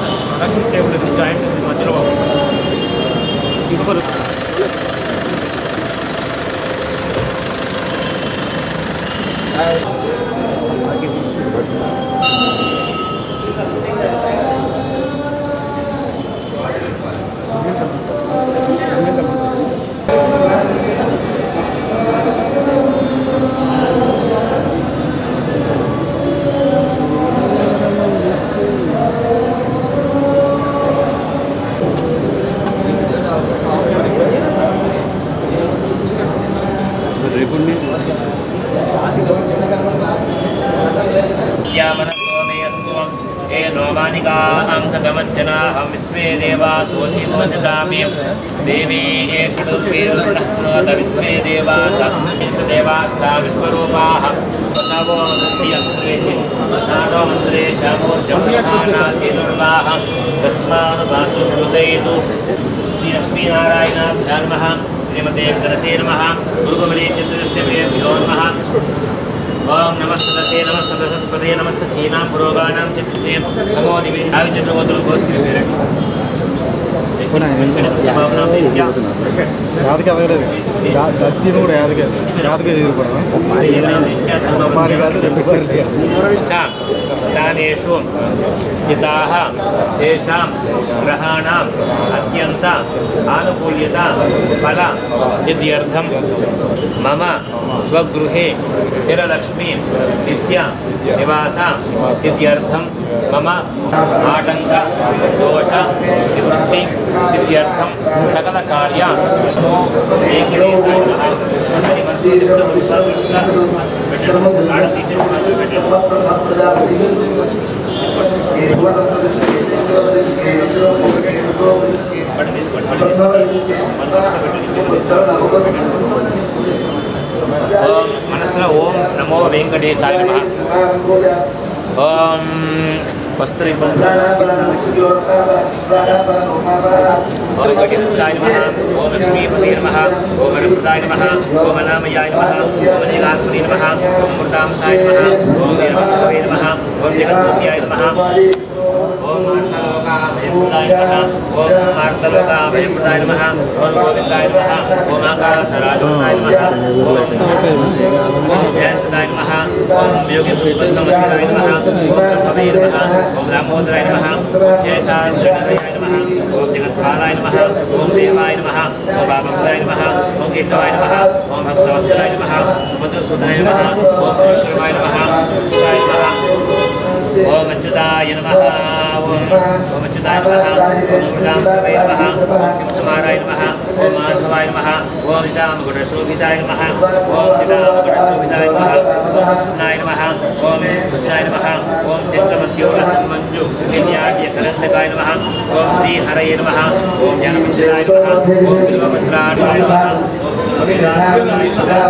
Production table ఉంది, joints మధ్యలో ఇంకొకరు हम विश्वे देवासोधिमोचतामी देवी एषुर्वीरुर्नोद विश्वे देवास्ता विश्वरूपाः वसवो मन्त्रियस्त्रेषि नानो मन्त्रेशामूर्जमुर्वाः तस्मानुवातु श्रुतयतु श्रीलक्ष्मीनारायणाभ्यां नमः श्रीमते गणसे नमः गुरुकुमरी चित्रस्य प्रियभ्यो नमः ओम नमः सदसे नमः सदसस्पते नमः सखीनां पुरोगानां चित्तसे नमो दिवे आविचन्द्रगोत्र गोस्ति विरट स्थानेषु स्थिताः तेषां ग्रहाणाम् अत्यन्त आनुकूल्यता फल सिद्ध्यर्थं मम स्वगृहे स्थिरलक्ष्मी नित्य निवास सिद्ध्यर्थं मम आटंक दोष निवृत्ति सिद्ध्यर्थं सकल कार्य ओम मनसला ओम नमो वेंकटेशाय नमः ओम वस्त्री वेंकटेशाय नमः ओम लक्ष्मीपते नमः ओम वरप्रदाय नमः ओम अनामयाय नमः ओम नीलात्मने नमः ओम मूर्तांसाय नमः ओम वीरभद्रवे नमः ओम जगन्नाथाय नमः ओम मार्तलोकाभयप्रदाय नमः ओम मार्तलोकाभयप्रदाय नमः ओम गोविन्दाय नमः ओम आकाशराजप्रदाय नमः ओम जयसदाय नमः ओम योगिपद्ममन्दिराय नमः ओम भवे नमः ओम दामोदराय नमः ओम शेषाद्रिनदयाय नमः ओम जगत्पालाय नमः ओम देवाय नमः ओम बाबुलाय नमः ओम केशवाय नमः ओम भक्तवत्सलाय नमः ओम मधुसूदनाय नमः ओम विक्रमाय नमः अच्युताय नमः ओम अच्युताय नमः ओम अच्युताय नमः ओम मृदांसवे नमः ओम सिंहसुमाराय नमः ओम माधवाय नमः ओम निदामगुणशोभिताय नमः ओम निदामगुणशोभिताय नमः ओम कृष्णाय नमः ओम कृष्णाय नमः ओम सिद्धमद्योरसन्मञ्जु विद्याद्यकरन्दकाय नमः ओम श्रीहरये नमः ओम जनमञ्जराय नमः ओम बिल्वपत्राय नमः जनार्दनाय नमः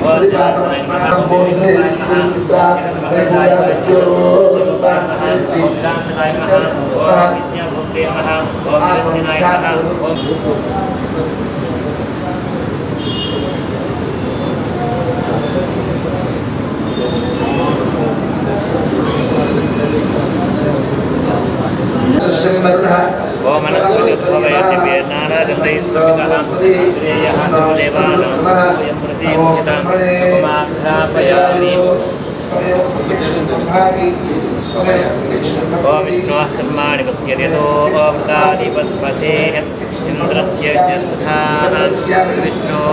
ओम जनार्दनाय नमः ओम मनस्पति उद्भवयति नारागतैः सवितः श्रेयः सर्वदेवानां वयं प्रतिमुखितां उपमाघ्रापयामि ओम विष्णोः कर्माणि पश्यति ओमतानि पस्पसेः इन्द्रस्य जस्धाः विष्णोः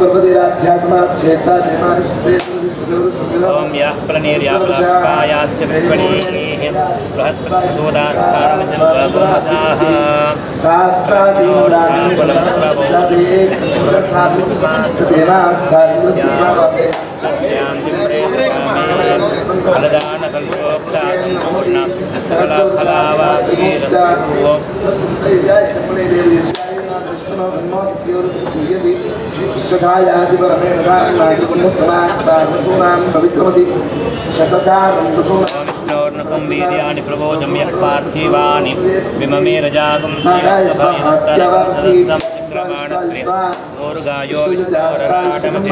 पर्वतीराध्यात्मा क्षेत्र ओम यः प्रणीर्याप्लस्कायास्य विस्पणीः बृहस्पतिसोदास्थानमजन्वपुंसाः विष्णोर्नकं वीर्याणि प्रबोधं यः पार्थिवानि विममे रजागं श्रीरस्तभयन्तरं चिक्रमाणस्त्रि ओर्गायो विष्णोरराटमसि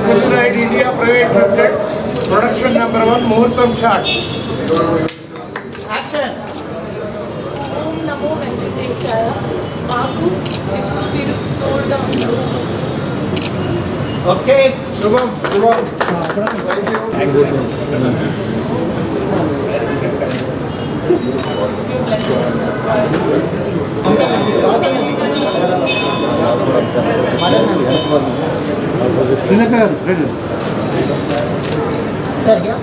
Cellulite India Private Limited, production number 1, Muhurtam shot. Action. Om Namo Venkateshaya. Maaku Piru told down. Okay, Shubham. Thank you. Sir, here.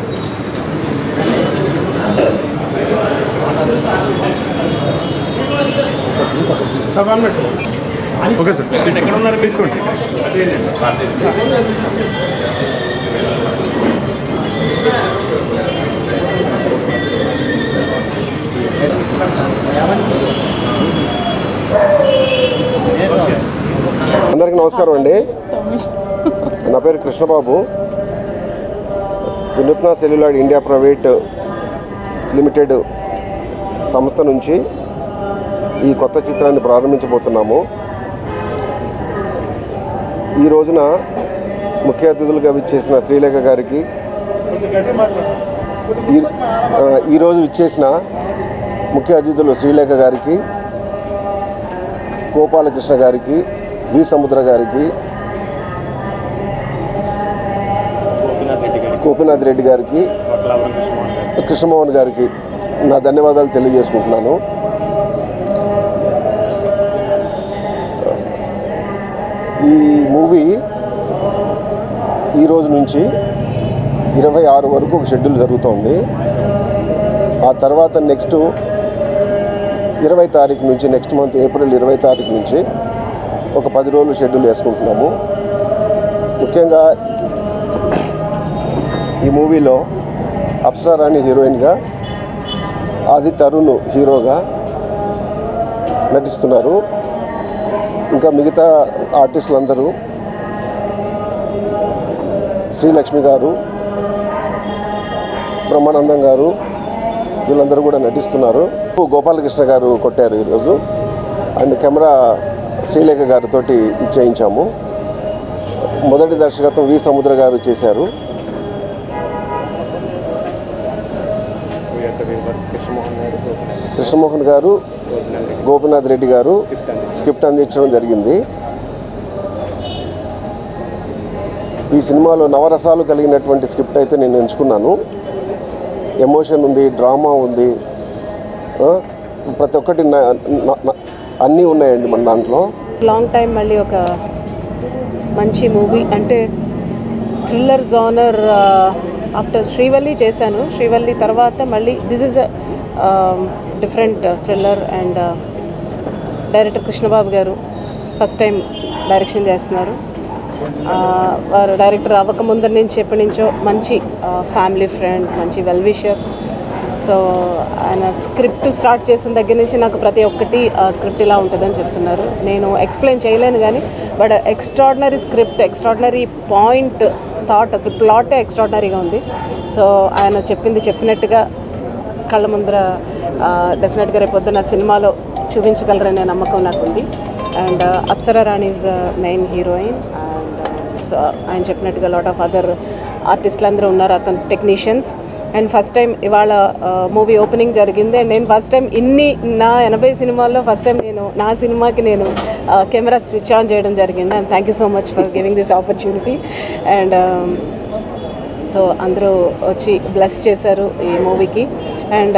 Sir, 1 minute. Okay sir మీరు ఎక్కడ ఉన్నారో తీసుకోండి అందరికీ నమస్కారం అండి. నా పేరు కృష్ణబాబు. వినూత్న సెల్యులాయిడ్ ఇండియా ప్రైవేట్ లిమిటెడ్ సంస్థ నుంచి ఈ కొత్త చిత్రాన్ని ప్రారంభించబోతున్నాము. ఈ రోజున ముఖ్య అతిథులుగా విచ్చేసిన శ్రీలేఖ గారికి, ఈరోజు విచ్చేసిన ముఖ్య అతిథులు శ్రీలేఖ గారికి, గోపాలకృష్ణ గారికి, వి సముద్ర గారికి, గోపీనాథ్ రెడ్డి గారికి, కృష్ణమోహన్ గారికి నా ధన్యవాదాలు తెలియజేసుకుంటున్నాను. ఈ మూవీ ఈరోజు నుంచి 26 వరకు ఒక షెడ్యూల్ జరుగుతోంది. ఆ తర్వాత నెక్స్ట్ 20 తారీఖు నుంచి, నెక్స్ట్ మంత్ ఏప్రిల్ 20 తారీఖు నుంచి ఒక 10 రోజులు షెడ్యూల్ వేసుకుంటున్నాము. ముఖ్యంగా ఈ మూవీలో అప్సరా రాణి హీరోయిన్గా, ఆది తరుణ్ హీరోగా నటిస్తున్నారు. ఇంకా మిగతా ఆర్టిస్టులందరూ శ్రీలక్ష్మి గారు, బ్రహ్మానందం గారు, వీళ్ళందరూ కూడా నటిస్తున్నారు. గోపాలకృష్ణ గారు కొట్టారు ఈరోజు. అండ్ కెమెరా శ్రీలేఖ గారితో ఇచ్చేయించాము. మొదటి దర్శకత్వం వి సముద్ర గారు చేశారు. కృష్ణమోహన్ గారు, గోపినాథ్ రెడ్డి గారు స్క్రిప్ట్ అందించడం జరిగింది. ఈ సినిమాలో నవరసాలు కలిగినటువంటి స్క్రిప్ట్ అయితే నేను ఎంచుకున్నాను. ఎమోషన్ ఉంది, డ్రామా ఉంది, ప్రతి ఒక్కటి అన్నీ ఉన్నాయండి మన దాంట్లో. లాంగ్ టైం మళ్ళీ ఒక మంచి మూవీ అంటే థ్రిల్లర్ జోనర్ ఆఫ్టర్ శ్రీవల్లి చేశాను. శ్రీవల్లి తర్వాత మళ్ళీ this is different thriller and director Krishnababu గారు ఫస్ట్ టైం డైరెక్షన్ చేస్తున్నారు. వారు డైరెక్టర్ అవ్వకముందు నుంచి ఎప్పటి నుంచో మంచి ఫ్యామిలీ ఫ్రెండ్, మంచి వెల్ విషర్. సో ఆయన స్క్రిప్ట్ స్టార్ట్ చేసిన దగ్గర నుంచి నాకు ప్రతి ఒక్కటి స్క్రిప్ట్ ఇలా ఉంటుందని చెప్తున్నారు. నేను ఎక్స్ప్లెయిన్ చేయలేను కానీ but extraordinary script, extraordinary point, thought, అసలు ప్లాటే ఎక్స్ట్రాడినరీగా ఉంది. సో ఆయన చెప్పినట్టుగా కళ్ళ ముందర డెఫినెట్గా రేపొద్దున సినిమాలో చూపించగలరనే నమ్మకం నాకు ఉంది. And Apsara Rani is the main heroine. And so ఆయన చెప్పినట్టుగా లాట్ ఆఫ్ అదర్ ఆర్టిస్టులు అందరూ ఉన్నారు, అతను టెక్నీషియన్స్. అండ్ ఫస్ట్ టైం ఇవాళ మూవీ ఓపెనింగ్ జరిగింది. అండ్ నేను ఫస్ట్ టైం నా 80 సినిమాల్లో ఫస్ట్ టైం నా సినిమాకి కెమెరా స్విచ్ ఆన్ చేయడం జరిగింది. And thank you so much for giving this opportunity. And so అందరూ వచ్చి బ్లెస్ చేశారు ఈ మూవీకి. And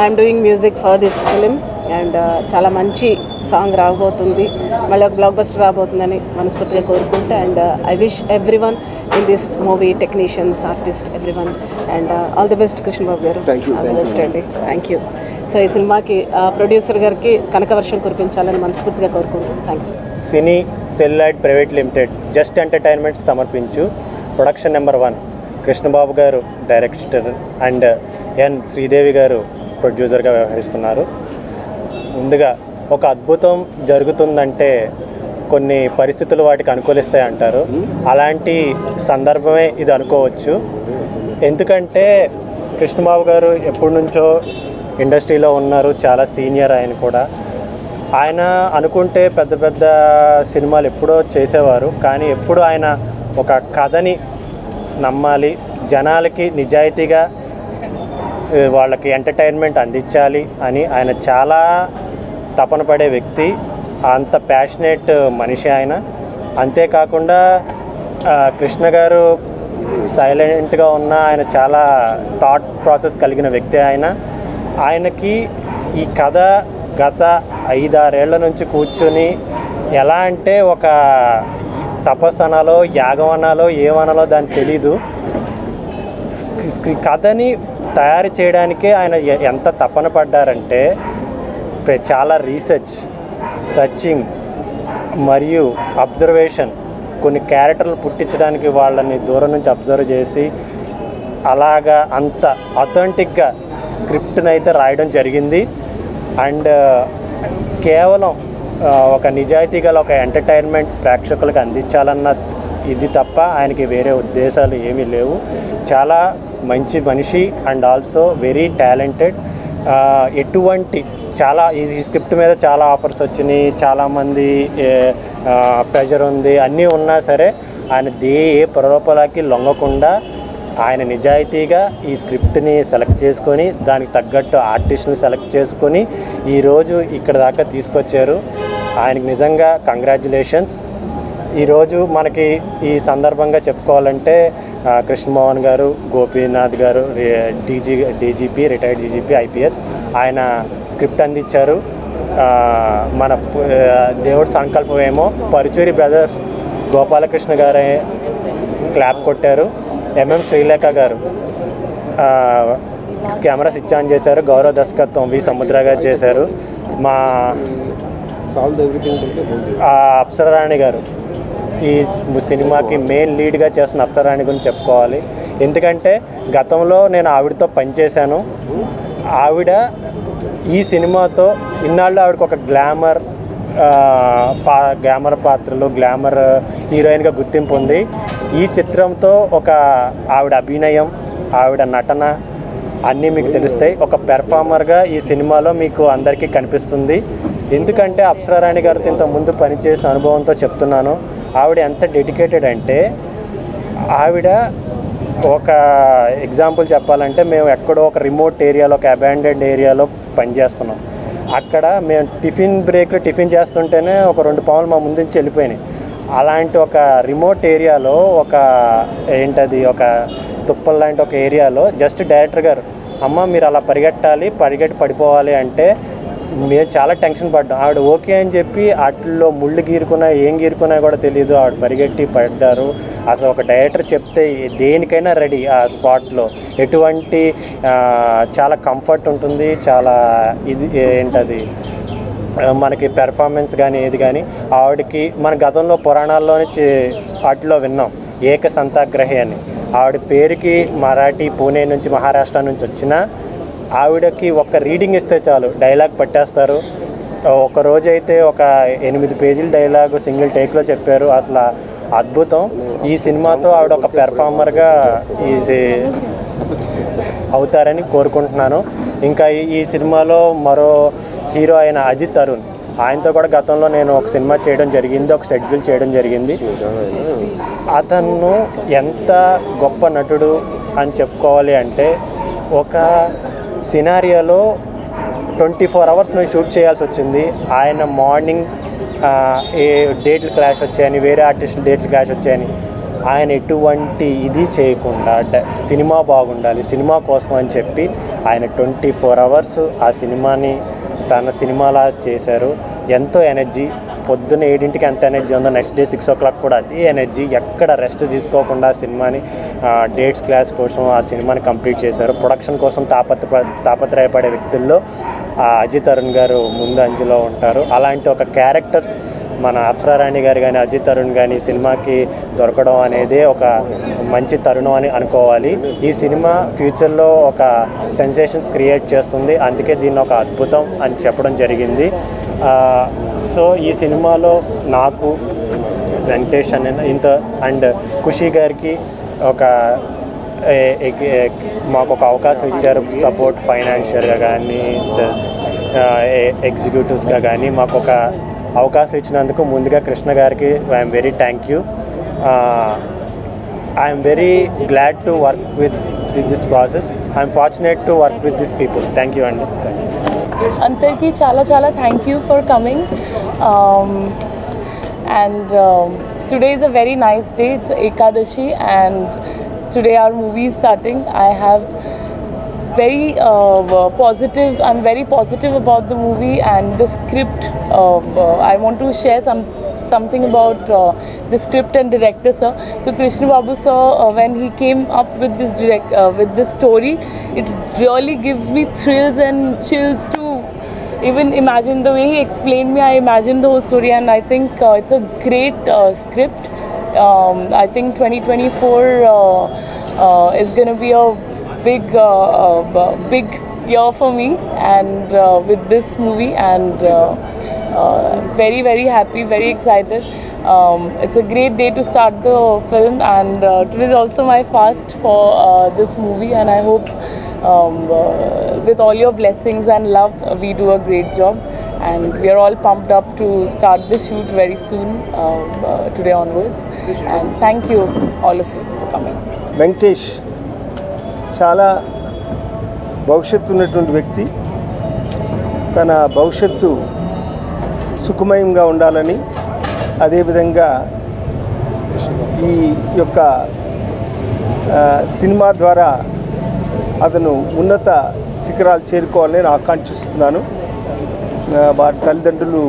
I'm doing music for this film. And చాలా మంచి సాంగ్ రాబోతుంది, మళ్ళీ ఒక బ్లాక్ బస్టర్ రాబోతుందని మనస్ఫూర్తిగా కోరుకుంటా. And I wish every one in this movie, technicians, artist, every one. And all the best Krishnababu గారు, ఆల్ ది బెస్ట్ అండి. Thank you. సో ఈ సినిమాకి ప్రొడ్యూసర్ గారికి కనకవర్షం కురిపించాలని మనస్ఫూర్తిగా కోరుకుంటున్నాను. Thank you. Cine celluloid private limited just entertainment సమర్పించు production number 1 Krishnababu గారు director and ఎన్ శ్రీదేవి గారు ప్రొడ్యూసర్గా వ్యవహరిస్తున్నారు. ముందుగా ఒక అద్భుతం జరుగుతుందంటే కొన్ని పరిస్థితులు వాటికి అనుకూలిస్తాయి అంటారు. అలాంటి సందర్భమే ఇది అనుకోవచ్చు. ఎందుకంటే కృష్ణబాబు గారు ఎప్పటి నుంచో ఇండస్ట్రీలో ఉన్నారు, చాలా సీనియర్ ఆయన కూడా. ఆయన అనుకుంటే పెద్ద పెద్ద సినిమాలు ఎప్పుడో చేసేవారు, కానీ ఎప్పుడు ఆయన ఒక కథని నమ్మాలి, జనాలకి నిజాయితీగా వాళ్ళకి ఎంటర్టైన్మెంట్ అందించాలి అని ఆయన చాలా తపన పడే వ్యక్తి. అంత ప్యాషనేట్ మనిషి ఆయన. అంతేకాకుండా కృష్ణ గారు సైలెంట్గా ఉన్న ఆయన చాలా థాట్ ప్రాసెస్ కలిగిన వ్యక్తి. ఆయనకి ఈ కథ గత 5-6 ఏళ్ల నుంచి కూర్చొని ఎలా అంటే ఒక తపస్సు అనాలో, యాగం అనాలో, ఏమనాలో దాన్ని తెలీదు. కథని తయారు చేయడానికే ఆయన ఎంత తపన పడ్డారంటే చాలా రీసెర్చ్, సర్చింగ్ మరియు అబ్జర్వేషన్, కొన్ని క్యారెక్టర్లు పుట్టించడానికి వాళ్ళని దూరం నుంచి అబ్జర్వ్ చేసి అలాగా అంత అథెంటిక్గా స్క్రిప్ట్ని అయితే రాయడం జరిగింది. అండ్ కేవలం ఒక నిజాయితీ గల ఒక ఎంటర్టైన్మెంట్ ప్రేక్షకులకు అందించాలన్న ఇది తప్ప ఆయనకి వేరే ఉద్దేశాలు ఏమీ లేవు. చాలా మంచి మనిషి అండ్ ఆల్సో వెరీ టాలెంటెడ్. ఎటువంటి చాలా ఈ స్క్రిప్ట్ మీద చాలా ఆఫర్స్ వచ్చినాయి, చాలామంది ప్రెజర్ ఉంది, అన్నీ ఉన్నా సరే ఆయన ఏ ప్రలోభాలకి లొంగకుండా ఆయన నిజాయితీగా ఈ స్క్రిప్ట్ని సెలెక్ట్ చేసుకొని దానికి తగ్గట్టు ఆర్టిస్ట్ని సెలెక్ట్ చేసుకొని ఈరోజు ఇక్కడ దాకా తీసుకొచ్చారు. ఆయనకి నిజంగా కంగ్రాచ్యులేషన్స్. ఈరోజు మనకి ఈ సందర్భంగా చెప్పుకోవాలంటే కృష్ణమోహన్ గారు, గోపీనాథ్ గారు, డీజీపీ, రిటైర్డ్ డీజీపీ, ఐపీఎస్, ఆయన స్క్రిప్ట్ అందించారు. మన దేవుడి సంకల్పం ఏమో పరుచూరి బ్రదర్స్ గోపాలకృష్ణ గారే క్లాప్ కొట్టారు. ఎంఎం శ్రీలేఖ గారు కెమెరా స్విచ్ ఆన్ చేశారు. గౌరవ దర్శకత్వం వి సముద్ర గారు చేశారు. మా అప్సరారాణి గారు ఈ సినిమాకి మెయిన్ లీడ్గా చేస్తున్న అప్సరారాణి గురించి చెప్పుకోవాలి. ఎందుకంటే గతంలో నేను ఆవిడతో పనిచేశాను. ఆవిడ ఈ సినిమాతో ఇన్నాళ్ళు ఆవిడకు ఒక గ్లామర్ పాత్రలు, గ్లామర్ హీరోయిన్గా గుర్తింపు ఉంది. ఈ చిత్రంతో ఒక ఆవిడ అభినయం, ఆవిడ నటన అన్నీ మీకు తెలుస్తాయి. ఒక పెర్ఫార్మర్గా ఈ సినిమాలో మీకు అందరికీ కనిపిస్తుంది. ఎందుకంటే అప్సరారాణి గారితో ఇంతకుముందు పనిచేసిన అనుభవంతో చెప్తున్నాను. ఆవిడ ఎంత డెడికేటెడ్ అంటే ఆవిడ ఒక ఎగ్జాంపుల్ చెప్పాలంటే మేము ఎక్కడో ఒక రిమోట్ ఏరియాలో, ఒక అబాండెడ్ ఏరియాలో పనిచేస్తున్నాం. అక్కడ మేము టిఫిన్ చేస్తుంటేనే ఒక 2 పాములు మా ముందు నుంచి వెళ్ళిపోయినాయి. అలాంటి ఒక రిమోట్ ఏరియాలో ఒక ఒక తుప్పల్ లాంటి ఒక ఏరియాలో జస్ట్ డైరెక్టర్ గారు, అమ్మ మీరు అలా పరిగెట్టి పడిపోవాలి అంటే మేము చాలా టెన్షన్ పడ్డాం. ఆవిడ ఓకే అని చెప్పి వాటిల్లో ముళ్ళు ఏం గీరుకున్నా కూడా తెలియదు, ఆవిడ పరిగెట్టి పడ్డారు. అసలు ఒక డైరెక్టర్ చెప్తే దేనికైనా రెడీ ఆ స్పాట్లో. ఎటువంటి చాలా కంఫర్ట్ ఉంటుంది, చాలా మనకి పెర్ఫార్మెన్స్ కానీ ఏది కానీ. ఆవిడకి మన గతంలో పురాణాల్లోనే వాటిలో విన్నాం ఏకసంతాగ్రహి అని. ఆవిడ పేరుకి మరాఠీ, పూణే నుంచి, మహారాష్ట్ర నుంచి వచ్చిన ఆవిడకి ఒక రీడింగ్ ఇస్తే చాలు డైలాగ్ పట్టేస్తారు. ఒక రోజైతే ఒక 8 పేజీల డైలాగ్ సింగిల్ టేక్లో చెప్పారు. అసలు అద్భుతం. ఈ సినిమాతో ఆవిడ ఒక పెర్ఫార్మర్గా అవుతారని కోరుకుంటున్నాను. ఇంకా ఈ సినిమాలో మరో హీరో అయిన అజిత్ అరుణ్, ఆయనతో కూడా గతంలో నేను ఒక సినిమా చేయడం జరిగింది, ఒక షెడ్యూల్ చేయడం జరిగింది. అతను ఎంత గొప్ప నటుడు అని చెప్పుకోవాలి అంటే, ఒక సినారియోలో 24 అవర్స్ మేము షూట్ చేయాల్సి వచ్చింది. ఆయన మార్నింగ్ డేట్లు క్లాష్ వచ్చాయని, వేరే ఆర్టిస్టులు డేట్లు క్లాష్ వచ్చాయని, ఆయన ఎటువంటి ఇది చేయకుండా సినిమా బాగుండాలి, సినిమా కోసం అని చెప్పి ఆయన 24 అవర్స్ ఆ సినిమాని తన సినిమాలా చేశారు. ఎంతో ఎనర్జీ. పొద్దున్న 7ంటికి ఎంత ఎనర్జీ ఉందో నెక్స్ట్ డే 6 o'clock కూడా అదే ఎనర్జీ. ఎక్కడ రెస్ట్ తీసుకోకుండా ఆ సినిమాని డేట్స్ క్లాస్ కోసం ఆ సినిమాని కంప్లీట్ చేశారు. ప్రొడక్షన్ కోసం తాపత్రయపడే వ్యక్తుల్లో అజిత్ అరుణ్ గారు ముందు అంజులో ఉంటారు. అలాంటి ఒక క్యారెక్టర్స్ మన అప్సరారాణి గారు కానీ, అజిత్ అరుణ్ కానీ సినిమాకి దొరకడం అనేది ఒక మంచి తరుణం అని అనుకోవాలి. ఈ సినిమా ఫ్యూచర్లో ఒక సెన్సేషన్స్ క్రియేట్ చేస్తుంది. అందుకే దీన్ని ఒక అద్భుతం అని చెప్పడం జరిగింది. సో ఈ సినిమాలో నాకు వెంకటేష్ అండ్ ఖుషీ గారికి మాకు ఒక అవకాశం ఇచ్చారు. సపోర్ట్ ఫైనాన్షియల్గా కానీ, ఎగ్జిక్యూటివ్స్గా కానీ మాకు ఒక అవకాశం ఇచ్చినందుకు ముందుగా కృష్ణ గారికి I'm very thank you. I'm very glad to work with this process. I'm fortunate to work with this people. Thank you అండి. అందరికీ చాలా thank you for coming. And today is a very nice day. It's Ekadashi and today our movie is starting. I have very positive. I'm very positive about the movie and the script. I want to share something about the script and director, sir. So Krishna Babu sir, when he came up with this story, it really gives me thrills and chills to even imagine. The way he explained me, I imagined the whole story, and I think it's a great script. I think 2024 is going to be a big year for me, and with this movie, and very happy, very excited. It's a great day to start the film, and today is also my fast for this movie, and I hope with all your blessings and love we do a great job, and we are all pumped up to start the shoot very soon, today onwards, and thank you all of you for coming. Venkatesh చాలా భవిష్యత్తు ఉన్నటువంటి వ్యక్తి. తన భవిష్యత్తు సుఖమయంగా ఉండాలని, అదేవిధంగా ఈ యొక్క సినిమా ద్వారా అతను ఉన్నత శిఖరాలు చేరుకోవాలని నేను ఆకాంక్షిస్తున్నాను. వారి తల్లిదండ్రులు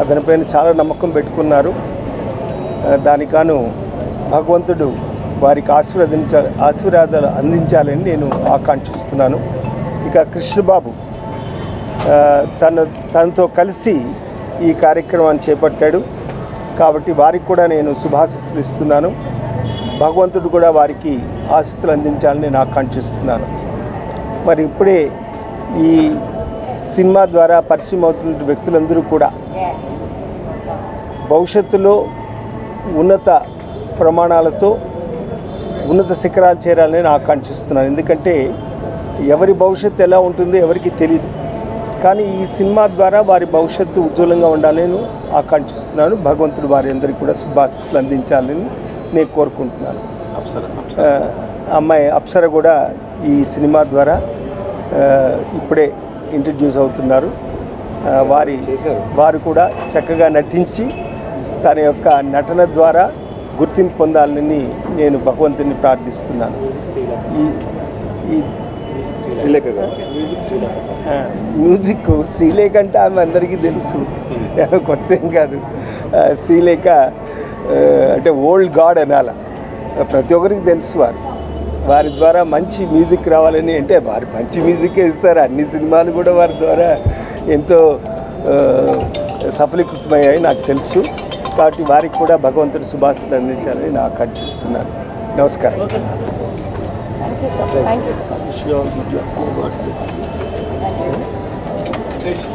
అతనిపైన చాలా నమ్మకం పెట్టుకున్నారు. దానికాను భగవంతుడు వారికి ఆశీర్వాదాలు అందించాలని నేను ఆకాంక్షిస్తున్నాను. ఇక కృష్ణబాబు తనతో కలిసి ఈ కార్యక్రమాన్ని చేపట్టాడు కాబట్టి వారికి కూడా నేను శుభాశీస్సులు ఇస్తున్నాను. భగవంతుడు కూడా వారికి ఆశీస్సులు అందించాలని నేను ఆకాంక్షిస్తున్నాను. మరి ఇప్పుడే ఈ సినిమా ద్వారా పరిచయం అవుతున్న వ్యక్తులందరూ కూడా భవిష్యత్తులో ఉన్నత ప్రమాణాలతో ఉన్నత శిఖరాలు చేరాలని నేను ఆకాంక్షిస్తున్నాను. ఎందుకంటే ఎవరి భవిష్యత్తు ఎలా ఉంటుందో ఎవరికి తెలియదు, కానీ ఈ సినిమా ద్వారా వారి భవిష్యత్తు ఉజ్వలంగా ఉండాలని ఆకాంక్షిస్తున్నాను. భగవంతుడు వారి అందరికీ కూడా శుభాశీస్సులు అందించాలని నేను కోరుకుంటున్నాను. అమ్మాయి అప్సర కూడా ఈ సినిమా ద్వారా ఇప్పుడే ఇంట్రడ్యూస్ అవుతున్నారు. వారు కూడా చక్కగా నటించి తన యొక్క నటన ద్వారా గుర్తింపు పొందాలని నేను భగవంతుని ప్రార్థిస్తున్నాను. ఈ మ్యూజిక్ శ్రీలేఖ అంటే ఆమె అందరికీ తెలుసు, కొత్త ఏం కాదు. శ్రీలేఖ అంటే ఓల్డ్ గాడ్ అనాల, ప్రతి ఒక్కరికి తెలుసు. వారి ద్వారా మంచి మ్యూజిక్ రావాలని, అంటే వారు మంచి మ్యూజిక్ ఇస్తారు. అన్ని సినిమాలు కూడా వారి ద్వారా ఎంతో సఫలీకృతమయ్యాయి నాకు తెలుసు. కాబట్టి వారికి కూడా భగవంతుడి శుభాశీస్సులు అందించాలని నేను ఆకాంక్షిస్తున్నాను. నమస్కారం. Thank you.